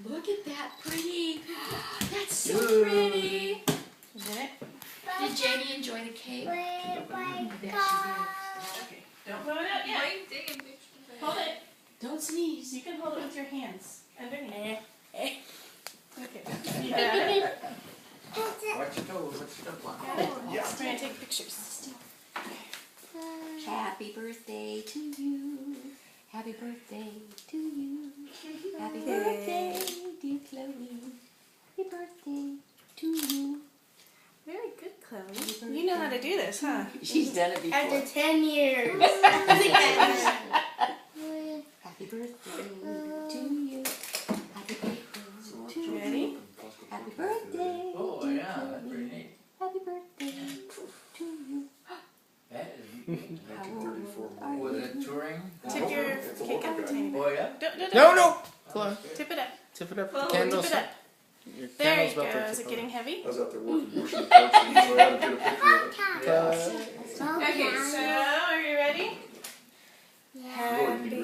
Look at that pretty. That's so pretty. Is it? Did Jenny enjoy the cake? I bet she did. Okay. Don't blow it out yet. Hold it. Don't sneeze. You can hold it with your hands underneath. Okay. You got it? Watch your toes, watch your toe. Yeah. We're going to take pictures. Happy birthday to you. Happy birthday to you. Happy birthday, dear Chloe. Happy birthday to you. Very good, Chloe. You know how to do this, huh? She's done it before. After 10 years. Happy birthday to you. Happy birthday to you. Ready? Happy birthday. Oh, dear yeah, that's Chloe. pretty neat. Happy birthday to you. That is neat. How old are Was you? it touring? Tip your cake up a tiny bit. Oh, yeah? Don't. No! Come on. Tip it up. Tip it up. Well, Candles. tip it up. Your There candle's you about go. to Is it tip getting heavy? I was out there working the country, so I had to get a picture of it. Okay, so are you ready? Happy birthday